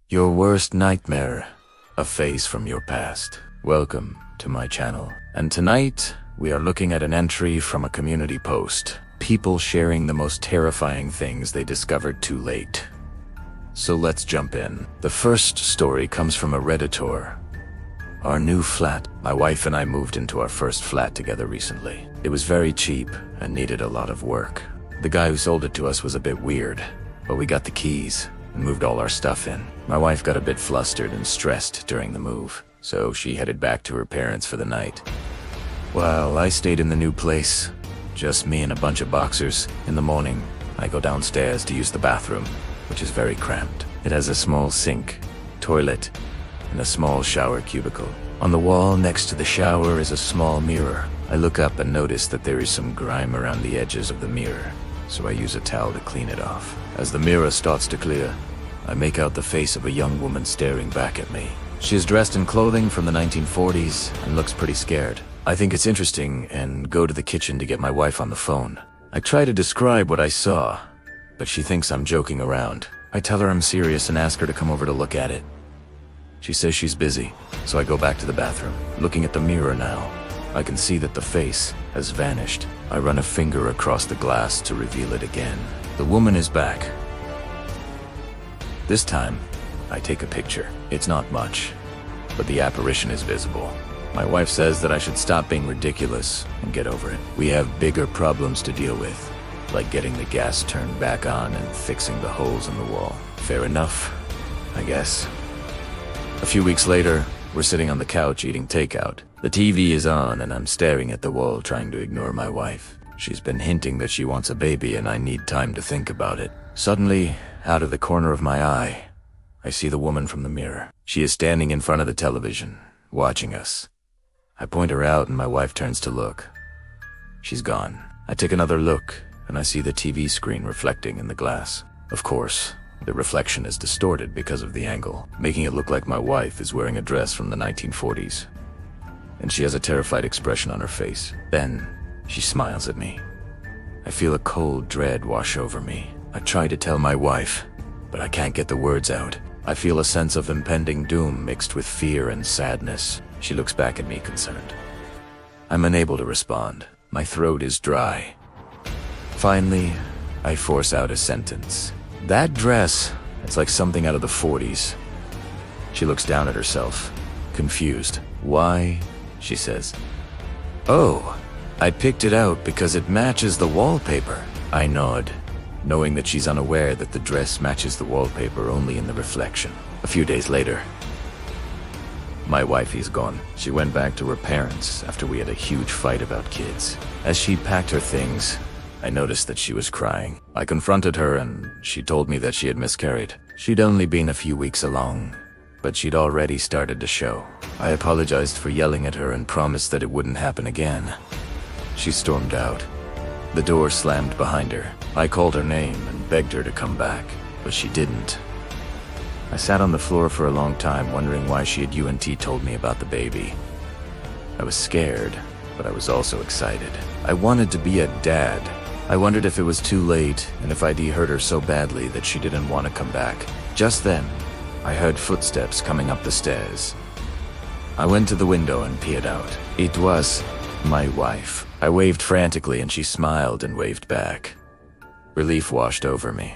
Your worst nightmare, a face from your past. Welcome to my channel. And tonight, we are looking at an entry from a community post. People sharing the most terrifying things they discovered too late. So let's jump in. The first story comes from a Redditor. Our new flat. My wife and I moved into our first flat together recently. It was very cheap and needed a lot of work. The guy who sold it to us was a bit weird, but we got the keys and moved all our stuff in. My wife got a bit flustered and stressed during the move, so she headed back to her parents for the night. While I stayed in the new place, just me and a bunch of boxers. In the morning, I go downstairs to use the bathroom, which is very cramped. It has a small sink, toilet, and a small shower cubicle. On the wall next to the shower is a small mirror. I look up and notice that there is some grime around the edges of the mirror, so I use a towel to clean it off. As the mirror starts to clear, I make out the face of a young woman staring back at me. She is dressed in clothing from the 1940s and looks pretty scared. I think it's interesting and go to the kitchen to get my wife on the phone. I try to describe what I saw, but she thinks I'm joking around. I tell her I'm serious and ask her to come over to look at it. She says she's busy, so I go back to the bathroom. Looking at the mirror now, I can see that the face has vanished. I run a finger across the glass to reveal it again. The woman is back. This time, I take a picture. It's not much, but the apparition is visible. My wife says that I should stop being ridiculous and get over it. We have bigger problems to deal with, like getting the gas turned back on and fixing the holes in the wall. Fair enough, I guess. A few weeks later, we're sitting on the couch eating takeout. The TV is on and I'm staring at the wall trying to ignore my wife. She's been hinting that she wants a baby and I need time to think about it. Suddenly, out of the corner of my eye, I see the woman from the mirror. She is standing in front of the television, watching us. I point her out and my wife turns to look. She's gone. I take another look and I see the TV screen reflecting in the glass. Of course, the reflection is distorted because of the angle, making it look like my wife is wearing a dress from the 1940s. And she has a terrified expression on her face. Then, she smiles at me. I feel a cold dread wash over me. I try to tell my wife, but I can't get the words out. I feel a sense of impending doom mixed with fear and sadness. She looks back at me concerned. I'm unable to respond. My throat is dry. Finally, I force out a sentence. That dress, it's like something out of the 40s. She looks down at herself, confused. Why? She says. Oh, I picked it out because it matches the wallpaper. I nod, knowing that she's unaware that the dress matches the wallpaper only in the reflection. A few days later, my wifey's gone. She went back to her parents after we had a huge fight about kids. As she packed her things, I noticed that she was crying. I confronted her and she told me that she had miscarried. She'd only been a few weeks along, but she'd already started to show. I apologized for yelling at her and promised that it wouldn't happen again. She stormed out. The door slammed behind her. I called her name and begged her to come back, but she didn't. I sat on the floor for a long time wondering why she had UNT told me about the baby. I was scared, but I was also excited. I wanted to be a dad. I wondered if it was too late and if I'd hurt her so badly that she didn't want to come back. Just then, I heard footsteps coming up the stairs. I went to the window and peered out. It was my wife. I waved frantically and she smiled and waved back. Relief washed over me.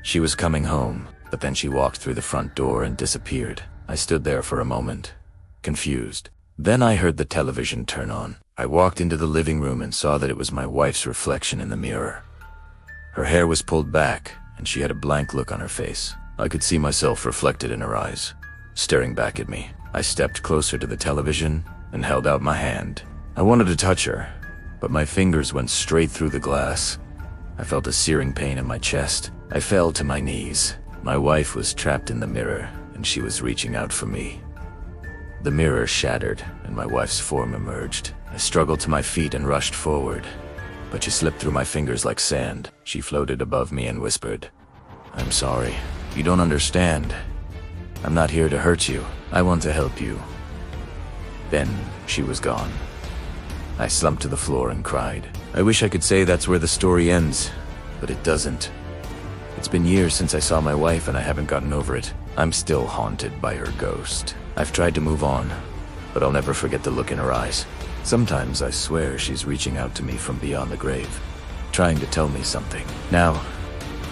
She was coming home, but then she walked through the front door and disappeared. I stood there for a moment, confused. Then I heard the television turn on. I walked into the living room and saw that it was my wife's reflection in the mirror. Her hair was pulled back and she had a blank look on her face. I could see myself reflected in her eyes, staring back at me. I stepped closer to the television and held out my hand. I wanted to touch her, but my fingers went straight through the glass. I felt a searing pain in my chest. I fell to my knees. My wife was trapped in the mirror, and she was reaching out for me. The mirror shattered, and my wife's form emerged. I struggled to my feet and rushed forward, but she slipped through my fingers like sand. She floated above me and whispered, "I'm sorry. You don't understand. I'm not here to hurt you. I want to help you." Then she was gone. I slumped to the floor and cried. I wish I could say that's where the story ends, but it doesn't. It's been years since I saw my wife and I haven't gotten over it. I'm still haunted by her ghost. I've tried to move on, but I'll never forget the look in her eyes. Sometimes I swear she's reaching out to me from beyond the grave, trying to tell me something. Now,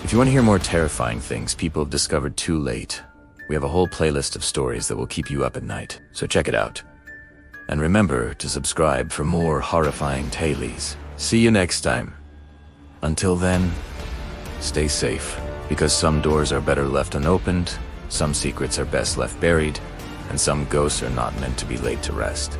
if you want to hear more terrifying things people have discovered too late, we have a whole playlist of stories that will keep you up at night, so check it out. And remember to subscribe for more horrifying tales. See you next time. Until then, stay safe, because some doors are better left unopened, some secrets are best left buried, and some ghosts are not meant to be laid to rest.